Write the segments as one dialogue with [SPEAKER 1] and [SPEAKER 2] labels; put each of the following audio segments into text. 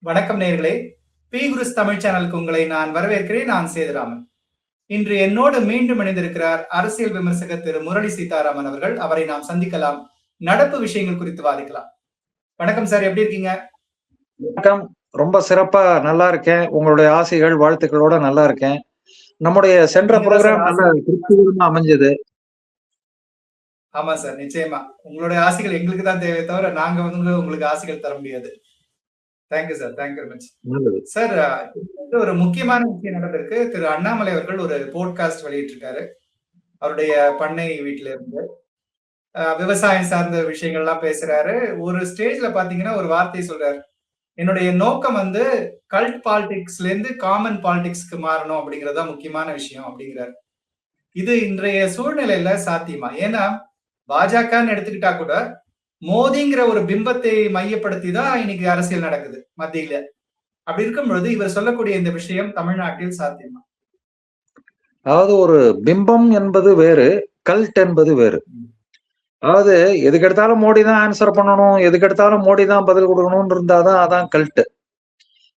[SPEAKER 1] வணக்கம் நேயர்களே. பி குருஸ் தமிழ் சேனலுக்கு உங்களை நான் வரவேற்கிறேன். நான் சேதுராமன். இன்று என்னோடு மீண்டும் இணைந்திருக்கிறார் அரசியல் விமர்சகர் திரு முரளி சீதாராமன் அவர்கள். அவரை நாம் சந்திக்கலாம், நடப்பு விஷயங்கள் குறித்து வாதிக்கலாம். வணக்கம் சார், எப்படி இருக்கீங்க?
[SPEAKER 2] வணக்கம், ரொம்ப சிறப்பா நல்லா இருக்கேன். உங்களுடைய ஆசைகள் வாழ்த்துக்களோட நல்லா இருக்கேன். நம்முடைய சென்ற ப்ரோக்ராம் நல்ல திருப்திகரமா அமைஞ்சது.
[SPEAKER 1] ஆமா சார், நிச்சயமா உங்களுடைய ஆசைகள் எங்களுக்கு தான் தேவை தவிர நாங்க வந்து உங்களுக்கு ஆசைகள் தர முடியாது. Thank you sir, thank you very much sir. ஒரு முக்கியமான விஷயம் நடந்திருக்கு. திரு அண்ணாமலை அவர்கள் ஒரு போட்காஸ்ட் வெளியிட்டிருக்காரு. அவருடைய பண்ணை வீட்டுல இருந்து விவசாயம் சார்ந்த விஷயங்கள்லாம் பேசுறாரு. ஒரு ஸ்டேஜ்ல பாத்தீங்கன்னா ஒரு வார்த்தை சொல்றாரு, என்னுடைய நோக்கம் வந்து கல்ட் பாலிடிக்ஸ்ல இருந்து காமன் பாலிடிக்ஸ்க்கு மாறணும் அப்படிங்கறதா முக்கியமான விஷயம் அப்படிங்கிறாரு. இது இன்றைய சூழ்நிலையில சாத்தியமா? ஏன்னா பாஜகன்னு எடுத்துக்கிட்டா கூட மோடிங்கிற ஒரு பிம்பத்தை மையப்படுத்தி தான் இன்னைக்கு அரசியல் நடக்குது மத்தியில. அப்படி இருக்கும் பொழுது இவர் சொல்லக்கூடிய இந்த விஷயம் தமிழ்நாட்டில் சாத்தியமா?
[SPEAKER 2] அதாவது ஒரு பிம்பம் என்பது வேறு, கல்ட் என்பது வேறு. அதாவது எதுக்கு எடுத்தாலும் மோடி தான் ஆன்சர் பண்ணணும், எதுக்கு எடுத்தாலும் மோடி தான் பதில் கொடுக்கணும்னு இருந்தாதான் அதான் கல்ட்.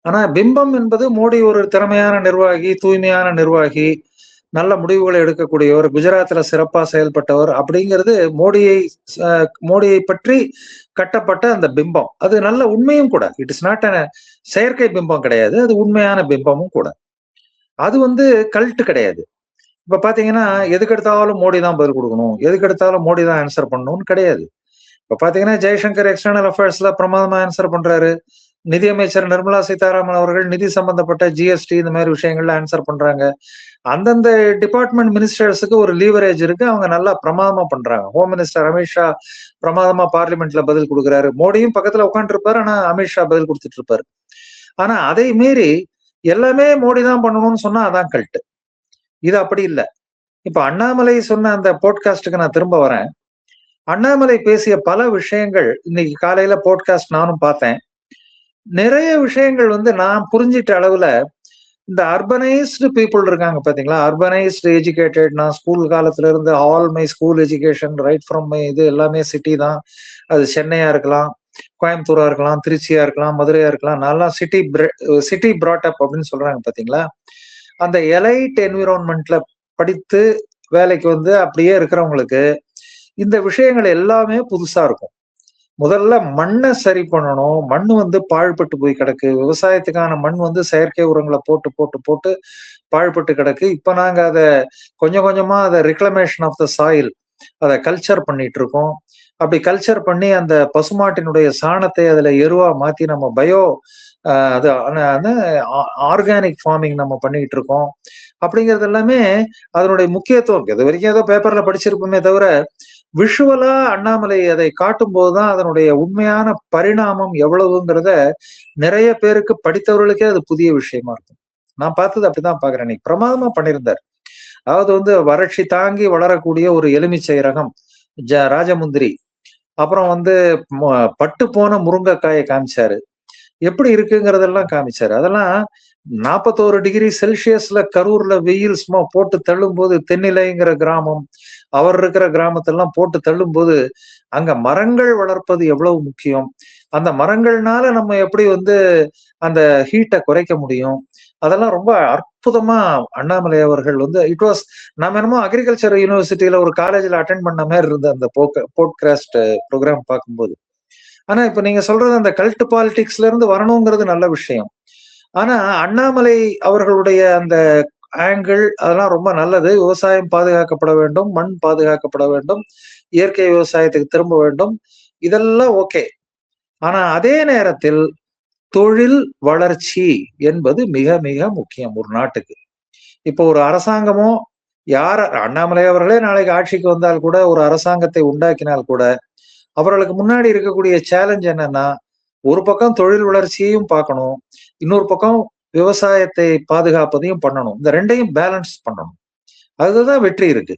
[SPEAKER 2] ஆனா பிம்பம் என்பது மோடி ஒரு திறமையான நிர்வாகி, தூய்மையான நிர்வாகி, நல்ல முடிவுகளை எடுக்கக்கூடியவர், குஜராத்ல சிறப்பா செயல்பட்டவர் அப்படிங்கிறது மோடியை பற்றி கட்டப்பட்ட அந்த பிம்பம். அது நல்ல உண்மையும் கூட. இட் இஸ் நாட் செயற்கை பிம்பம் கிடையாது, அது உண்மையான பிம்பமும் கூட. அது வந்து கல்ட் கிடையாது. இப்ப பாத்தீங்கன்னா எதுக்கு எடுத்தாலும் மோடி தான் பதில் கொடுக்கணும், எதுக்கு எடுத்தாலும் மோடி தான் ஆன்சர் பண்ணணும்னு கிடையாது. இப்ப பாத்தீங்கன்னா ஜெய்சங்கர் எக்ஸ்டர்னல் அஃபேர்ஸ்ல பிரமாதமா ஆன்சர் பண்றாரு. நிதியமைச்சர் நிர்மலா சீதாராமன் அவர்கள் நிதி சம்பந்தப்பட்ட ஜிஎஸ்டி இந்த மாதிரி விஷயங்கள்ல ஆன்சர் பண்றாங்க. அந்தந்த டிபார்ட்மெண்ட் மினிஸ்டர்ஸுக்கு ஒரு லீவரேஜ் இருக்கு, அவங்க நல்லா பிரமாதமா பண்றாங்க. ஹோம் மினிஸ்டர் அமித்ஷா பிரமாதமா பார்லிமெண்ட்ல பதில் கொடுக்குறாரு. மோடியும் பக்கத்துல உட்காந்துட்டு இருப்பாரு, ஆனா அமித்ஷா பதில் கொடுத்துட்டு இருப்பாரு. ஆனா அதை மீறி எல்லாமே மோடி தான் பண்ணணும்னு சொன்னா அதான் கல்ட்டு. இது அப்படி இல்லை. இப்ப அண்ணாமலை சொன்ன அந்த போட்காஸ்டுக்கு நான் திரும்ப வரேன். அண்ணாமலை பேசிய பல விஷயங்கள் இன்னைக்கு காலையில போட்காஸ்ட் நானும் பார்த்தேன். நிறைய விஷயங்கள் வந்து நான் புரிஞ்சிட்ட அளவுல இந்த அர்பனைஸ்டு பீப்புள் இருக்காங்க பாத்தீங்களா, அர்பனைஸ்டு எஜுகேட்டட். நான் ஸ்கூல் காலத்துல இருந்து all my school education right from my இது எல்லாமே சிட்டி தான். அது சென்னையா இருக்கலாம், கோயம்புத்தூரா இருக்கலாம், திருச்சியா இருக்கலாம், மதுரையா இருக்கலாம். நல்லா சிட்டி பிராட் அப் அப்படின்னு சொல்றாங்க பாத்தீங்களா. அந்த எலைட் என்விரான்மெண்ட்ல படித்து வேலைக்கு வந்து அப்படியே இருக்கிறவங்களுக்கு இந்த விஷயங்கள் எல்லாமே புதுசா இருக்கும். முதல்ல மண்ணை சரி பண்ணணும். மண் வந்து பாழ்பட்டு போய் கிடக்கு. விவசாயத்துக்கான மண் வந்து செயற்கை உரங்களை போட்டு போட்டு போட்டு பாழ்பட்டு கிடக்கு. இப்ப நாங்க அதை கொஞ்சம் கொஞ்சமா அதை ரிக்ளமேஷன் ஆஃப் த சாயில் அதை கல்ச்சர் பண்ணிட்டு இருக்கோம். அப்படி கல்ச்சர் பண்ணி அந்த பசுமாட்டினுடைய சாணத்தை அதுல எருவா மாத்தி நம்ம அது ஆர்கானிக் ஃபார்மிங் நம்ம பண்ணிட்டு இருக்கோம். அப்படிங்கிறது எல்லாமே அதனுடைய முக்கியத்துவம். இது வரைக்கும் ஏதோ பேப்பர்ல படிச்சிருப்போமே தவிர விஷுவலா அண்ணாமலை அதை காட்டும் போதுதான் அதனுடைய உண்மையான பரிணாமம் எவ்வளவுங்கிறத நிறைய பேருக்கு படித்தவர்களுக்கே அது புதிய விஷயமா இருக்கும். நான் பார்த்தது அப்படிதான் பாக்குறேன். இன்னைக்கு பிரமாதமா பண்ணியிருந்தார். அதாவது வந்து வறட்சி தாங்கி வளரக்கூடிய ஒரு எலுமிச்சை ரகம் ராஜமுந்திரி, அப்புறம் வந்து பட்டு போன முருங்கைக்காயை காமிச்சாரு, எப்படி இருக்குங்கிறதெல்லாம் காமிச்சாரு. அதெல்லாம் 41 டிகிரி செல்சியஸ்ல கரூர்ல வெயில் சும்மா போட்டு தள்ளும் போது, தென்னிலைங்கிற கிராமம் அவர் இருக்கிற கிராமத்தெல்லாம் போட்டு தள்ளும் போது அங்க மரங்கள் வளர்ப்பது எவ்வளவு முக்கியம், அந்த மரங்கள்னால நம்ம எப்படி வந்து அந்த ஹீட்டை குறைக்க முடியும், அதெல்லாம் ரொம்ப அற்புதமா அண்ணாமலை அவர்கள் வந்து இட் வாஸ். நம்ம என்னமோ அக்ரிகல்ச்சர் யூனிவர்சிட்டியில ஒரு காலேஜ்ல அட்டென்ட் பண்ண மாதிரி இருந்த அந்த போட்காஸ்ட் ப்ரோக்ராம் பார்க்கும்போது. ஆனா இப்ப நீங்க சொல்றது அந்த கல்ட் பாலிடிக்ஸ்ல இருந்து வரணுங்கிறது நல்ல விஷயம். ஆனா அண்ணாமலை அவர்களுடைய அந்த ஆங்கிள் அதெல்லாம் ரொம்ப நல்லது. விவசாயம் பாதுகாக்கப்பட வேண்டும், மண் பாதுகாக்கப்பட வேண்டும், இயற்கை விவசாயத்துக்கு திரும்ப வேண்டும், இதெல்லாம் ஓகே. ஆனா அதே நேரத்தில் தொழில் வளர்ச்சி என்பது மிக மிக முக்கியம் ஒரு நாட்டுக்கு. இப்போ ஒரு அரசாங்கமோ அண்ணாமலை அவர்களே நாளைக்கு ஆட்சிக்கு வந்தால் கூட, ஒரு அரசாங்கத்தை உண்டாக்கினால் கூட, அவர்களுக்கு முன்னாடி இருக்கக்கூடிய சேலஞ்ச் என்னன்னா, ஒரு பக்கம் தொழில் வளர்ச்சியையும் பார்க்கணும், இன்னொரு பக்கம் விவசாயத்தை பாதுகாப்பதையும் பண்ணணும். இந்த ரெண்டையும் பேலன்ஸ் பண்ணணும். அதுதான் வெற்றி இருக்கு.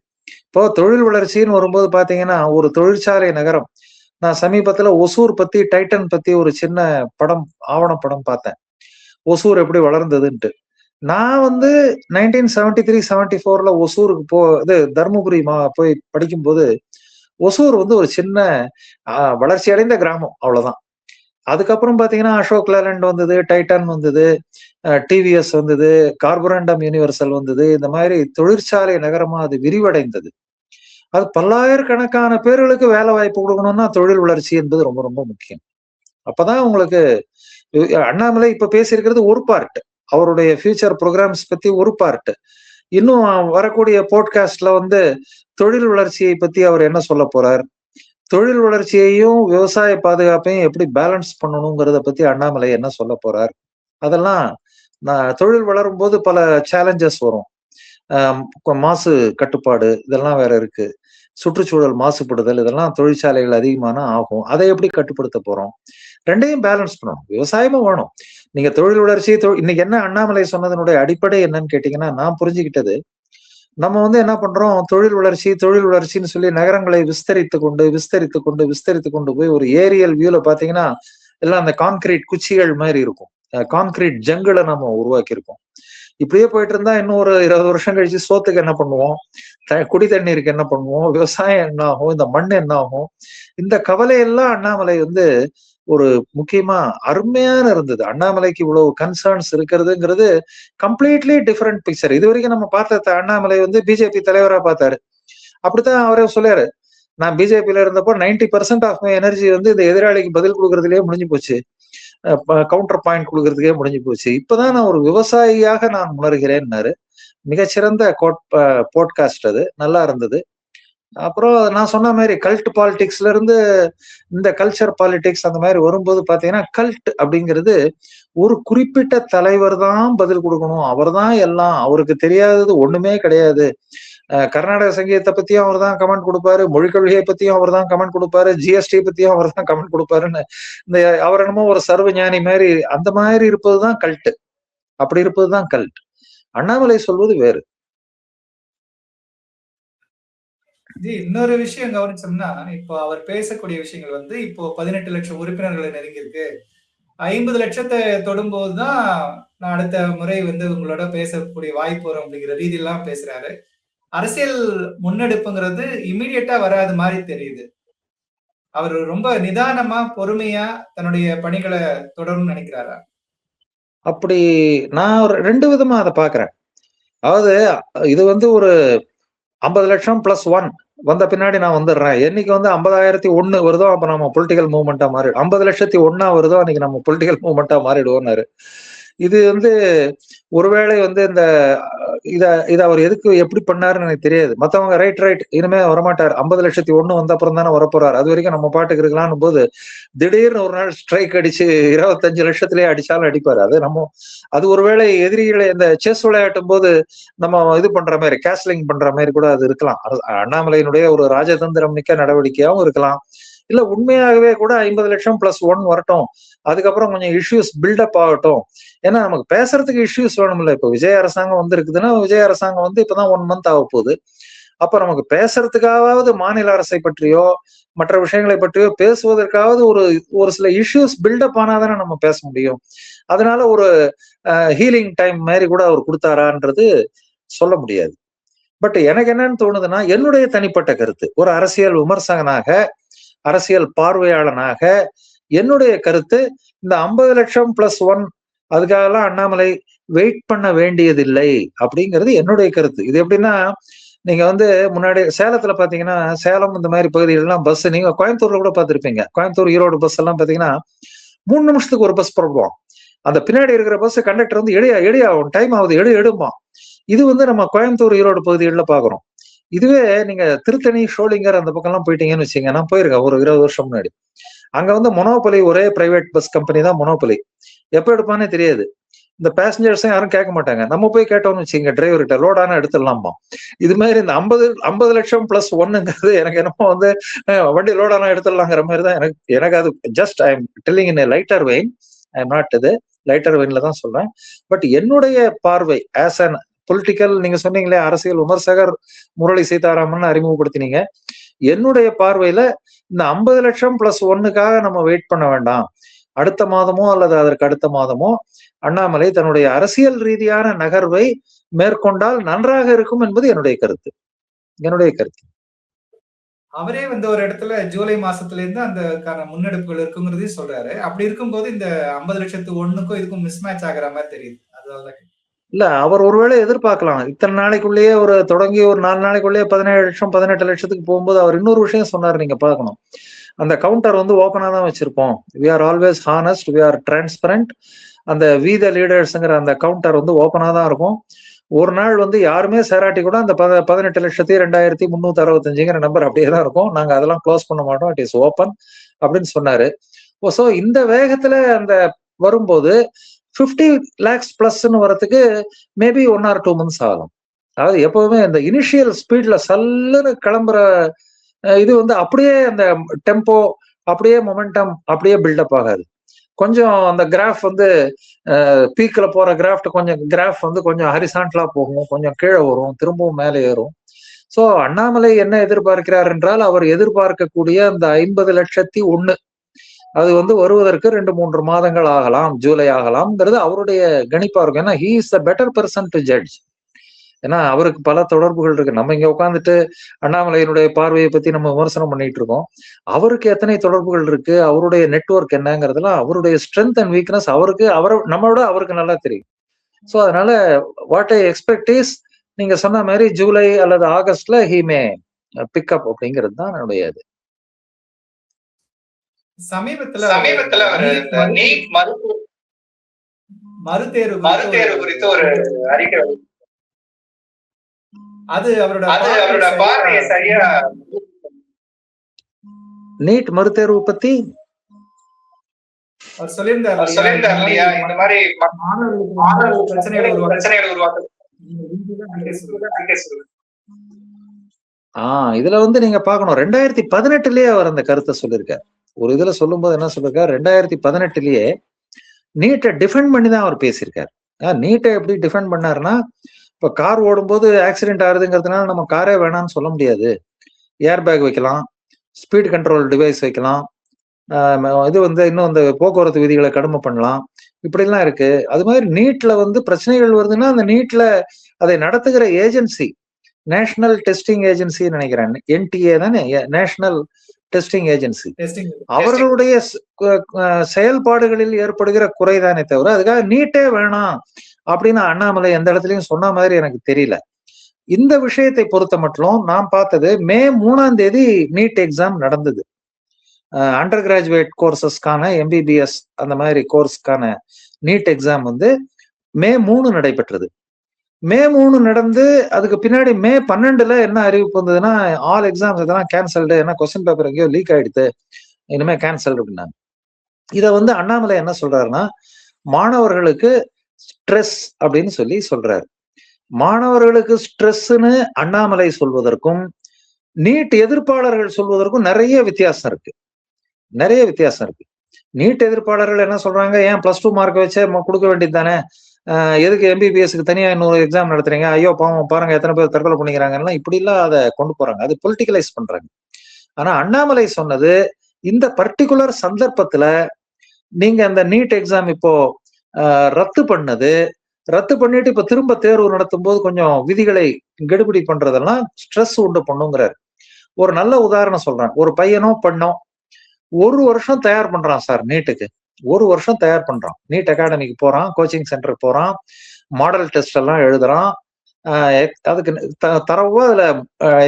[SPEAKER 2] இப்போ தொழில் வளர்ச்சின்னு வரும்போது பாத்தீங்கன்னா, ஒரு தொழிற்சாலை நகரம். நான் சமீபத்துல ஒசூர் பத்தி, டைட்டன் பத்தி ஒரு சின்ன ஆவணப்படம் பார்த்தேன். ஒசூர் எப்படி வளர்ந்ததுன்ட்டு. நான் வந்து 1973-74ல ஒசூருக்கு தர்மபுரி போய் படிக்கும்போது, ஒசூர் வந்து ஒரு சின்ன வளர்ச்சி அடைந்த கிராமம், அவ்வளவுதான். அதுக்கப்புறம் பாத்தீங்கன்னா அசோக் லேலண்ட் வந்தது, டைட்டன் வந்தது, டிவிஎஸ் வந்தது, கார்பரண்டம் யூனிவர்சல் வந்தது. இந்த மாதிரி தொழிற்சாலை நகரமா அது விரிவடைந்தது. அது பல்லாயிரக்கணக்கான பேர்களுக்கு வேலை வாய்ப்பு கொடுக்கணும்னா தொழில் வளர்ச்சி என்பது ரொம்ப ரொம்ப முக்கியம். அப்பதான் உங்களுக்கு அண்ணாமலை இப்ப பேசியிருக்கிறது ஒரு பார்ட், அவருடைய ஃபியூச்சர் ப்ரோக்ராம்ஸ் பத்தி ஒரு பார்ட். இன்னும் வரக்கூடிய போட்காஸ்ட்ல வந்து தொழில் வளர்ச்சியை பத்தி அவர் என்ன சொல்ல போறார், தொழில் வளர்ச்சியையும் விவசாய பாதுகாப்பையும் எப்படி பேலன்ஸ் பண்ணணுங்கிறத பத்தி அண்ணாமலை என்ன சொல்ல போறார். அதெல்லாம் தொழில் வளரும் போது பல சேலஞ்சஸ் வரும். மாசு கட்டுப்பாடு இதெல்லாம் வேற இருக்கு, சுற்றுச்சூழல் மாசுபடுதல், இதெல்லாம் தொழிற்சாலைகள் அதிகமான ஆகும். அதை எப்படி கட்டுப்படுத்த போறோம்? ரெண்டையும் பேலன்ஸ் பண்ணணும். விவசாயமும் வேணும். நீங்க தொழில் வளர்ச்சி இன்னைக்கு என்ன அண்ணாமலை சொன்னதனுடைய அடிப்படை என்னன்னு கேட்டீங்கன்னா, நான் புரிஞ்சுக்கிட்டது, நம்ம வந்து என்ன பண்றோம், தொழில் வளர்ச்சின்னு சொல்லி நகரங்களை விஸ்தரித்து கொண்டு போய் ஒரு ஏரியல் வியூல பாத்தீங்கன்னா எல்லாம் அந்த கான்கிரீட் குச்சிகள் மாதிரி இருக்கும், கான்கிரீட் ஜங்குல நம்ம உருவாக்கி இருக்கோம். இப்படியே போயிட்டு இருந்தா இன்னும் ஒரு 20 வருஷம் கழிச்சு சோத்துக்கு என்ன பண்ணுவோம், குடி தண்ணீருக்கு என்ன பண்ணுவோம், விவசாயம் என்ன ஆகும், இந்த மண் என்ன ஆகும், இந்த கவலையெல்லாம் அண்ணாமலை வந்து ஒரு முக்கியமா அருமையான இருந்தது. அண்ணாமலைக்கு இவ்வளவு கன்சர்ன்ஸ் இருக்கிறதுங்கிறது கம்ப்ளீட்லி டிஃபரெண்ட் பிக்சர். இது வரைக்கும் நம்ம பார்த்த அண்ணாமலை வந்து பிஜேபி தலைவரா பார்த்தாரு. அப்படித்தான் அவரே சொல்றாரு, நான் பிஜேபியில இருந்தப்போ 90% ஆஃப் மை எனர்ஜி வந்து இந்த எதிராளிக்கு பதில் கொடுக்கறதுலயே முடிஞ்சு போச்சு, கவுண்டர் பாயிண்ட் கொடுக்கறதுக்கே முடிஞ்சு போச்சு. இப்பதான் நான் ஒரு விவசாயியாக நான் உணர்கிறேன்னாரு. மிகச்சிறந்த போட்காஸ்ட் அது, நல்லா இருந்தது. அப்புறம் நான் சொன்ன மாதிரி கல்ட் பாலிடிக்ஸ்ல இருந்து இந்த கல்ச்சர் பாலிடிக்ஸ் அந்த மாதிரி வரும்போது பாத்தீங்கன்னா, கல்ட் அப்படிங்கிறது ஒரு குறிப்பிட்ட தலைவர் தான் பதில் கொடுக்கணும், அவர் தான் எல்லாம், அவருக்கு தெரியாதது ஒண்ணுமே கிடையாது. கர்நாடக சங்கீதத்தை பத்தியும் அவர் தான் கமெண்ட் கொடுப்பாரு, மொழிக் கொள்கையை பத்தியும் அவர் தான் கமெண்ட் கொடுப்பாரு, ஜிஎஸ்டி பத்தியும் அவர் தான் கமெண்ட் கொடுப்பாருன்னு இந்த அவர் என்னமோ ஒரு சர்வ ஞானி மாதிரி அந்த மாதிரி இருப்பதுதான் கல்ட். அப்படி இருப்பதுதான் கல்ட். அண்ணாமலை சொல்வது வேறு.
[SPEAKER 1] இன்னொரு விஷயம் கவனிச்சோம்னா, இப்போ அவர் பேசக்கூடிய விஷயங்கள் வந்து இப்போ 18 லட்சம் உறுப்பினர்களை நெருங்கி இருக்கு. 50 லட்சத்தை தொடும்போதுதான் நான் அடுத்த முறை வந்து உங்களோட பேசக்கூடிய வாய்ப்பு வரும் அப்படிங்கிற ரீதியெல்லாம் பேசுறாரு. அரசியல் முன்னெடுப்புங்கிறது இம்மீடியட்டா வராது மாதிரி தெரியுது. அவர் ரொம்ப நிதானமா பொறுமையா தன்னுடைய பணிகளை தொடரும்னு நினைக்கிறாரா?
[SPEAKER 2] அப்படி நான் ஒரு 2 விதமா அதை பாக்குறேன். அதாவது இது வந்து ஒரு 50 லட்சம் பிளஸ் 1 வந்த பின்னாடி நான் வந்துடுறேன், என்னைக்கு வந்து 50,001 வருதோ அப்ப நம்ம பொலிட்டிக்கல் மூவ்மெண்டா மாறிடும், 50,00,01 வருதோ அன்னைக்கு நம்ம பொலிட்டிக்கல் மூவ்மெண்டா மாறிடுவோம்னாரு. இது வந்து ஒருவேளை வந்து இந்த இத அவர் எதுக்கு எப்படி பண்ணாருன்னு எனக்கு தெரியாது. மத்தவங்க ரைட் இனிமே வரமாட்டார், 50,00,01 வந்த அப்புறம் தானே வரப்போறாரு, அது வரைக்கும் நம்ம பாட்டுக்கு இருக்கலாம்னு போது திடீர்னு ஒரு நாள் ஸ்ட்ரைக் அடிச்சு 25 லட்சத்திலேயே அடிச்சாலும் அடிப்பாரு. அது ஒருவேளை எதிரிகளை இந்த செஸ் விளையாட்டும் போது நம்ம இது பண்ற மாதிரி, கேஸ்லிங் பண்ற மாதிரி கூட அது இருக்கலாம். அண்ணாமலையினுடைய ஒரு ராஜதந்திரம் மிக்க நடவடிக்கையாவும் இருக்கலாம். இல்ல உண்மையாகவே கூட 50 லட்சம் பிளஸ் 1 வரட்டும், அதுக்கப்புறம் கொஞ்சம் இஷ்யூஸ் பில்டப் ஆகட்டும். ஏன்னா நமக்கு பேசுறதுக்கு இஷ்யூஸ் வேணும்ல. இப்ப விஜய் அரசாங்கம் வந்து இருக்குதுன்னா, விஜய் அரசாங்கம் வந்து இப்பதான் 1 மந்த் ஆக போகுது. அப்ப நமக்கு பேசுறதுக்காவது மாநில அரசை பற்றியோ மற்ற விஷயங்களை பற்றியோ பேசுவதற்காவது ஒரு சில இஷ்யூஸ் பில்டப் ஆனாதானே நம்ம பேச முடியும். அதனால ஒரு ஹீலிங் டைம் மாதிரி கூட அவர் கொடுத்தாரான்றது சொல்ல முடியாது. பட் எனக்கு என்னன்னு தோணுதுன்னா, என்னுடைய தனிப்பட்ட கருத்து, ஒரு அரசியல் விமர்சகனாக, அரசியல் பார்வையாளனாக என்னுடைய கருத்து, இந்த 50 லட்சம் பிளஸ் 1 அதுக்காகலாம் அண்ணாமலை வெயிட் பண்ண வேண்டியதில்லை அப்படிங்கிறது என்னுடைய கருத்து. இது எப்படின்னா, நீங்க வந்து முன்னாடி சேலத்துல பாத்தீங்கன்னா, சேலம் இந்த மாதிரி பகுதிகளெல்லாம் பஸ், நீங்க கோயம்புத்தூர்ல கூட பார்த்திருப்பீங்க, கோயம்புத்தூர் ஈரோடு பஸ் எல்லாம் பாத்தீங்கன்னா 3 நிமிஷத்துக்கு ஒரு பஸ் புறப்படுவோம். அந்த பின்னாடி இருக்கிற பஸ் கண்டக்டர் வந்து எடியா டைம் ஆகுது, எடுமா. இது வந்து நம்ம கோயம்புத்தூர் ஈரோடு பகுதிகளில் பாக்குறோம். இதுவே நீங்க திருத்தணி ஷோலிங்கர் அந்த பக்கம் எல்லாம் போயிட்டீங்கன்னு வச்சுங்க, நான் போயிருக்கேன் ஒரு 20 வருஷம் முன்னாடி. அங்க வந்து மொனோபொலி, ஒரே பிரைவேட் பஸ் கம்பெனி தான் மொனோபொலி. எப்ப எடுப்பானே தெரியாது. இந்த பேசஞ்சர்ஸும் யாரும் கேட்க மாட்டாங்க. நம்ம போய் கேட்டோம்னு வச்சுங்க, டிரைவர்கிட்ட லோடான எடுத்துடலாமா. இது மாதிரி இந்த 50 லட்சம் பிளஸ் 1ங்கிறது எனக்கு என்னமோ வந்து வண்டி லோடானா எடுத்துடலாங்கிற மாதிரி தான் எனக்கு அது just I am telling in lighter vein. I am not இது லைட்டர் வெயின்ல தான் சொல்றேன். பட் என்னுடைய பார்வை ஆஸ் அன் பொலிட்டிக்கல், நீங்க சொன்னீங்களே அரசியல் விமர்சகர் முரளி சீதாராமன் அறிமுகப்படுத்தினீங்க. என்னுடைய பார்வையில இந்த 50 லட்சம் பிளஸ் 1க்காக நம்ம வெயிட் பண்ண வேண்டாம். அடுத்த மாதமோ அல்லது அதற்கு அடுத்த மாதமோ அண்ணாமலை தன்னுடைய அரசியல் ரீதியான நகர்வை மேற்கொண்டால் நன்றாக இருக்கும் என்பது என்னுடைய கருத்து.
[SPEAKER 1] அவரே வந்து ஒரு இடத்துல ஜூலை மாசத்துல இருந்து அந்த முன்னெடுப்புகள் இருக்குங்கிறதையும் சொல்றாரு. அப்படி இருக்கும்போது இந்த 50,00,001க்கும் இதுக்கும் மிஸ் மேட்ச் ஆகுற மாதிரி தெரியுது. அதனால
[SPEAKER 2] இல்ல அவர் ஒருவேளை எதிர்பார்க்கலாம். இத்தனை நாளைக்குள்ளேயே ஒரு தொடங்கி ஒரு 4 நாளைக்குள்ளேயே 17 லட்சம் 18 லட்சத்துக்கு போகும்போது அவர் இன்னொரு விஷயம் சொன்னார், நீங்க பார்க்கணும். அந்த கவுண்டர் வந்து ஓப்பனா தான் வச்சிருப்போம். We are always honest, we are transparent. அந்த வி த லீடர்ஸ்ங்கிற அந்த கவுண்டர் வந்து ஓப்பனா தான் இருக்கும். ஒரு நாள் வந்து யாருமே சேராட்டி கூட அந்த 18,2365ங்கிற நம்பர் அப்படியே தான் இருக்கும். நாங்க அதெல்லாம் க்ளோஸ் பண்ண மாட்டோம். இட் இஸ் ஓப்பன் அப்படின்னு சொன்னாரு. சோ இந்த வேகத்துல அந்த வரும்போது 50 lakhs பிளஸ்ன்னு வரதுக்கு மேபி 1 or 2 months ஆகும். அதாவது எப்பவுமே இந்த இனிஷியல் ஸ்பீட்ல சல்லுன்னு கிளம்புற இது வந்து அப்படியே அந்த டெம்போ அப்படியே மொமெண்டம் அப்படியே பில்டப் ஆகாது. கொஞ்சம் அந்த கிராஃப் வந்து பீக்ல போற கிராஃப் வந்து கொஞ்சம் ஹரிசாண்டலா போகும், கொஞ்சம் கீழே வரும், திரும்பவும் மேலே ஏறும். சோ அண்ணாமலை என்ன எதிர்பார்க்கிறார் என்றால், அவர் எதிர்பார்க்கக்கூடிய அந்த 50,01,000 அது வந்து வருவதற்கு 2-3 மாதங்கள் ஆகலாம், ஜூலை ஆகலாம்ங்கிறது அவருடைய கணிப்பா இருக்கும். ஏன்னா he is the better person to judge. ஏன்னா அவருக்கு பல தொடர்புகள் இருக்கு. நம்ம இங்க உட்காந்துட்டு அண்ணாமலையினுடைய பார்வையை பத்தி நம்ம விமர்சனம் பண்ணிட்டு இருக்கோம். அவருக்கு எத்தனை தொடர்புகள் இருக்கு, அவருடைய நெட்வொர்க் என்னங்கிறதுலாம் அவருடைய ஸ்ட்ரென்த் அண்ட் வீக்னஸ் நம்மளோட அவருக்கு நல்லா தெரியும். சோ அதனால வாட் ஐ எக்ஸ்பெக்ட் இஸ், நீங்க சொன்ன மாதிரி ஜூலை அல்லது ஆகஸ்ட்ல ஹி மே பிக்கப் அப்படிங்கிறது தான் என்னுடைய இது.
[SPEAKER 1] சமீபத்துல ஒரு நீட் மறுதேர்வு குறித்து ஒரு அறிக்கை, அது அவரோட பார்வையை சரியா
[SPEAKER 2] நீட் மறுதேர்வு பத்தி
[SPEAKER 1] அவர் சொல்லியிருந்தார் இல்லையா, இந்த மாதிரி பிரச்சனைகளை உருவாக்க.
[SPEAKER 2] இதுல வந்து நீங்க பாக்கணும், 2018லயே அவர் அந்த கருத்தை சொல்லியிருக்காரு. ஒரு இதுல சொல்லும் போது என்ன சொல்லிருக்காரு, 2018லயே நீட்டை டிஃபெண்ட் பண்ணி தான் அவர் பேசியிருக்காரு. நீட்டை எப்படி டிஃபெண்ட் பண்ணாருன்னா, இப்ப கார் ஓடும்போது ஆக்சிடென்ட் ஆகுதுங்கிறதுனால நம்ம காரே வேணாம்னு சொல்ல முடியாது. ஏர் பேக் வைக்கலாம், ஸ்பீட் கண்ட்ரோல் டிவைஸ் வைக்கலாம், இது வந்து இன்னும் இந்த போக்குவரத்து விதிகளை கடுமை பண்ணலாம், இப்படி எல்லாம் இருக்கு. அது மாதிரி நீட்ல வந்து பிரச்சனைகள் வருதுன்னா அந்த நீட்ல அதை நடத்துகிற ஏஜென்சி நேஷனல் டெஸ்டிங் ஏஜென்சி நினைக்கிறேன், என்டிஏ தானே, நேஷனல் டெஸ்டிங் ஏஜென்சி, அவர்களுடைய செயல்பாடுகளில் ஏற்படுகிற குறைதானே தவிர அதுக்காக நீட்டே வேணாம் அப்படின்னு அண்ணாமலை எந்த இடத்துலயும் சொன்ன மாதிரி எனக்கு தெரியல. இந்த விஷயத்தை பொறுத்த மட்டும் நாம் பார்த்தது மே 3ஆம் தேதி நீட் எக்ஸாம் நடந்தது. அண்டர் கிராஜுவேட் கோர்சஸ்க்கான எம்பிபிஎஸ் அந்த மாதிரி கோர்ஸ்க்கான நீட் எக்ஸாம் வந்து மே 3 நடைபெற்றது. மே 3 நடந்து அதுக்கு பின்னாடி மே 12ல என்ன அறிவிப்பு வந்ததுன்னா, ஆல் எக்ஸாம்ஸ் இதெல்லாம் கேன்சல்டு, ஏன்னா கொஸ்டின் பேப்பர் எங்கேயோ லீக் ஆயிடுது, இனிமே கேன்சல் அப்படின்னாங்க. இதை வந்து அண்ணாமலை என்ன சொல்றாருன்னா, மாணவர்களுக்கு ஸ்ட்ரெஸ் அப்படின்னு சொல்றாரு. மாணவர்களுக்கு ஸ்ட்ரெஸ்ன்னு அண்ணாமலை சொல்வதற்கும் நீட் எதிர்ப்பாளர்கள் சொல்வதற்கும் நிறைய வித்தியாசம் இருக்கு. நீட் எதிர்ப்பாளர்கள் என்ன சொல்றாங்க, ஏன் +2 மார்க் வச்சே கொடுக்க வேண்டியது தானே, எதுக்கு எம்பிபிஎஸ்க்கு தனியா இன்னொரு எக்ஸாம் நடத்துறீங்க, ஐயோ பாவம் பாருங்க எத்தனை பேர் தற்கொலை பண்ணிக்கிறாங்கன்னா இப்படி எல்லாம் அதை கொண்டு போறாங்க, அது பொலிட்டிகலைஸ் பண்றாங்க. ஆனா அண்ணாமலை சொன்னது, இந்த பர்டிகுலர் சந்தர்ப்பத்துல நீங்க அந்த நீட் எக்ஸாம் இப்போ ரத்து பண்ணிட்டு இப்ப திரும்ப தேர்வு நடத்தும் போது கொஞ்சம் விதிகளை கெடுபிடி பண்றதெல்லாம் ஸ்ட்ரெஸ் உண்டு பண்ணுங்கிறாரு. ஒரு நல்ல உதாரணம் சொல்றேன். ஒரு பையனோ பெண்ணோ 1 வருஷம் தயார் பண்றான் சார் நீட்டுக்கு, 1 வருஷம் தயார் பண்றான், நீட் அகாடமிக்கு போறான், கோச்சிங் சென்டருக்கு போறான், மாடல் டெஸ்ட் எல்லாம் எழுதுறான், அதுக்கு தரவா அதுல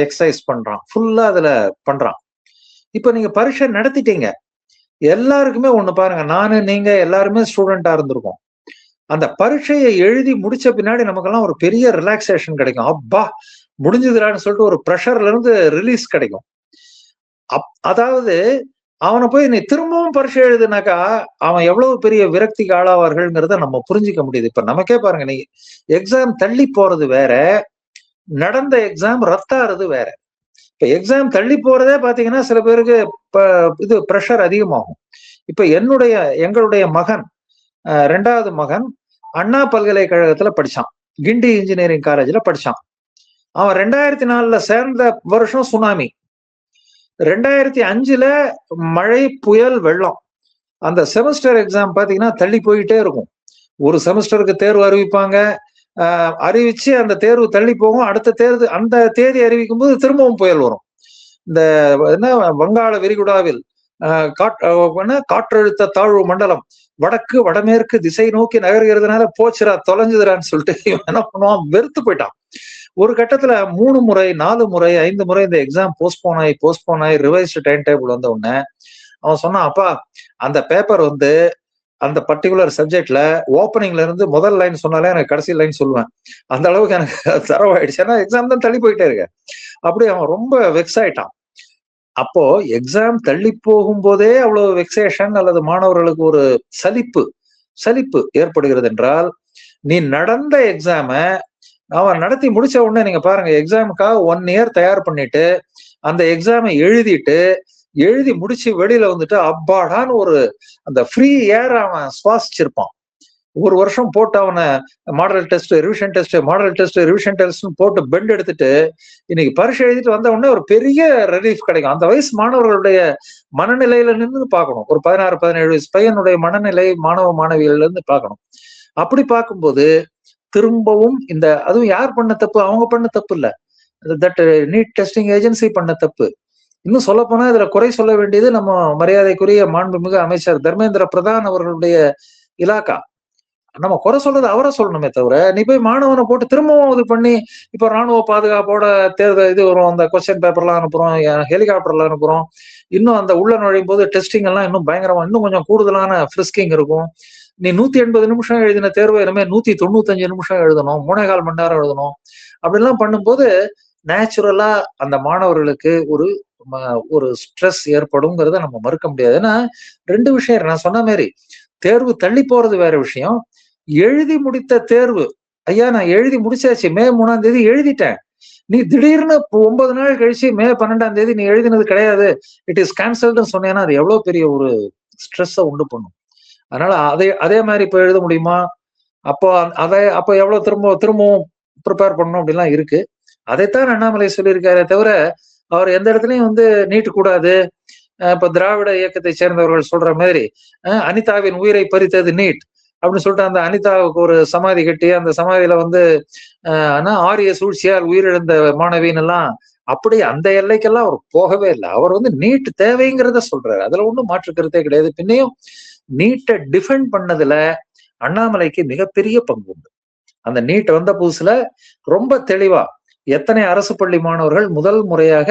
[SPEAKER 2] எக்ஸசைஸ் பண்றான், ஃபுல்லா அதுல பண்றான். இப்ப நீங்க பரீட்சை நடத்திட்டீங்க, எல்லாருக்குமே ஒண்ணு பாருங்க, நானு நீங்க எல்லாருமே ஸ்டூடெண்டா இருந்திருக்கோம். அந்த பரீட்சையை எழுதி முடிச்ச பின்னாடி நமக்கெல்லாம் ஒரு பெரிய ரிலாக்ஸேஷன் கிடைக்கும். அப்பா முடிஞ்சதுடான்னு சொல்லிட்டு ஒரு ப்ரெஷர்ல இருந்து ரிலீஸ் கிடைக்கும். அதாவது அவனை போய் நீ திரும்பவும் பரீட்சை எழுதுனாக்கா அவன் எவ்வளவு பெரிய விரக்திக்கு ஆளாவார்கள்ங்கிறத நம்ம புரிஞ்சுக்க முடியுது. இப்ப நமக்கே பாருங்க, நீ எக்ஸாம் தள்ளி போறது வேற, நடந்த எக்ஸாம் ரத்தாறது வேற. இப்ப எக்ஸாம் தள்ளி போறதே பாத்தீங்கன்னா சில பேருக்கு இது ப்ரெஷர் அதிகமாகும். இப்ப எங்களுடைய மகன் 2வது மகன் அண்ணா பல்கலைக்கழகத்துல படிச்சான், கிண்டி இன்ஜினியரிங் காலேஜ்ல படிச்சான். அவன் 2004ல சேர்ந்த வருஷம் சுனாமி, 2005ல மழை புயல் வெள்ளம். அந்த செமஸ்டர் எக்ஸாம் பாத்தீங்கன்னா தள்ளி போயிட்டே இருக்கும். ஒரு செமஸ்டருக்கு தேர்வு அறிவிப்பாங்க, அறிவிச்சு அந்த தேர்வு தள்ளி போகும், அடுத்த தேர்வு அந்த தேதி அறிவிக்கும் போது திரும்பவும் புயல் வரும். இந்த என்ன வங்காள விரிகுடாவில் காற்றழுத்த தாழ்வு மண்டலம் வடக்கு வடமேற்கு திசை நோக்கி நகர்கிறதுனால போச்சுரா தொலைஞ்சுதுறான்னு சொல்லிட்டு இவன் என்ன பண்ணுவான், வெறுத்து போயிட்டான். ஒரு கட்டத்துல 3 முறை 4 முறை 5 முறை இந்த எக்ஸாம் போஸ்ட்போன் ஆகி ரிவைஸ்டு டைம் டேபிள் வந்த உடனே அவன் சொன்னான், அப்பா அந்த பேப்பர் வந்து அந்த பர்டிகுலர் சப்ஜெக்ட்ல ஓப்பனிங்ல இருந்து முதல் லைன் சொன்னாலே எனக்கு கடைசி லைன் சொல்லுவேன், அந்த அளவுக்கு எனக்கு தரவாயிடுச்சு. ஏன்னா எக்ஸாம் தான் தள்ளி போயிட்டே இருக்கு. அப்படி அவன் ரொம்ப வெக்ஸ் ஆயிட்டான். அப்போ எக்ஸாம் தள்ளி போகும்போதே அவ்வளவு வெக்ஸேஷன் அல்லது மாணவர்களுக்கு ஒரு சலிப்பு ஏற்படுகிறது என்றால், நீ நடந்த எக்ஸாம அவன் நடத்தி முடிச்ச உடனே நீங்க பாருங்க, எக்ஸாமுக்காக 1 இயர் தயார் பண்ணிட்டு அந்த எக்ஸாமை எழுதி முடிச்சு வெளியில வந்துட்டு அப்பாடான்னு ஒரு அந்த ஃப்ரீ ஏர் அவன் சுவாசிச்சிருப்பான். ஒரு வருஷம் போட்டு அவனை மாடல் டெஸ்ட் ரிவிஷன் டெஸ்ட் போட்டு பெண்ட் எடுத்துட்டு இன்னைக்கு பரீட்சை எழுதிட்டு வந்த உடனே ஒரு பெரிய ரிலீஃப் கிடைக்கும். அந்த வயசு மாணவர்களுடைய மனநிலையில நின்று பார்க்கணும். ஒரு 16-17 வயசு பையனுடைய மனநிலை மாணவ மாணவிகள்ல இருந்து பார்க்கணும். அப்படி பார்க்கும்போது திரும்பவும் அதுவும் யார் பண்ண தப்பு? அவங்க பண்ண தப்பு இல்ல, தட் நீட் டெஸ்டிங் ஏஜென்சி பண்ண தப்பு. இன்னும் சொல்ல போனா இதுல குறை சொல்ல வேண்டியது நம்ம மரியாதைக்குரிய மாண்புமிகு அமைச்சர் தர்மேந்திர பிரதான் அவர்களுடைய இலாக்கா. நம்ம குறை சொல்றது அவரை சொல்லணுமே தவிர, நீ போய் மாணவனை போட்டு திரும்பவும் இது பண்ணி இப்ப ராணுவ பாதுகாப்போட தேர்தல் இது வரும், அந்த கொஸ்டின் பேப்பர்லாம் அனுப்புறோம், ஹெலிகாப்டர்ல அனுப்புறோம், இன்னும் அந்த உள்ள நுழையும் போது டெஸ்டிங் எல்லாம் இன்னும் பயங்கரமா இன்னும் கொஞ்சம் கூடுதலான ஃப்ரிஸ்கிங் இருக்கும். நீ 180 நிமிஷம் எழுதின தேர்வு இனிமே 195 நிமிஷம் எழுதணும், 3.25 மணி நேரம் எழுதணும். அப்படிலாம் பண்ணும்போது நேச்சுரலா அந்த மாணவர்களுக்கு ஒரு ஸ்ட்ரெஸ் ஏற்படுங்கிறத நம்ம மறுக்க முடியாது. ஏன்னா 2 விஷயம் நான் சொன்ன மாதிரி, தேர்வு தள்ளி போறது வேற விஷயம், எழுதி முடித்த தேர்வு. ஐயா நான் எழுதி முடிச்சாச்சு, மே 3ஆம் தேதி எழுதிட்டேன், நீ திடீர்னு 9 நாள் கழிச்சு மே 12ஆம் தேதி நீ எழுதினது கிடையாது, இட் இஸ் கேன்சல்டுன்னு சொன்னேன்னா அது எவ்வளவு பெரிய ஒரு ஸ்ட்ரெஸ்ஸை உண்டு பண்ணும். அதனால அதே மாதிரி இப்ப எழுத முடியுமா? அப்போ எவ்வளவு திரும்பவும் ப்ரிப்பேர் பண்ணணும் அப்படிலாம் இருக்கு. அதைத்தான் அண்ணாமலை சொல்லியிருக்காரே தவிர, அவர் எந்த இடத்துலயும் நீட்டு கூடாது, இப்ப திராவிட இயக்கத்தை சேர்ந்தவர்கள் சொல்ற மாதிரி அனிதாவின் உயிரை பறித்தது நீட் அப்படின்னு சொல்லிட்டு அந்த அனிதாவுக்கு ஒரு சமாதி கட்டி அந்த சமாதியில ஆரிய சூழ்ச்சியால் உயிரிழந்த மாணவின்னு எல்லாம் அப்படி அந்த எல்லைக்கெல்லாம் அவர் போகவே இல்லை. அவர் நீட் தேவைங்கிறத சொல்றாரு, அதுல ஒன்றும் மாற்று கருத்தே கிடையாது. பின்னையும் நீட்டை டிஃபெண்ட் பண்ணதுல அண்ணாமலைக்கு மிகப்பெரிய பங்கு உண்டு. அந்த நீட் வந்த புதுசுல ரொம்ப தெளிவா எத்தனை அரசு பள்ளி மாணவர்கள் முதல் முறையாக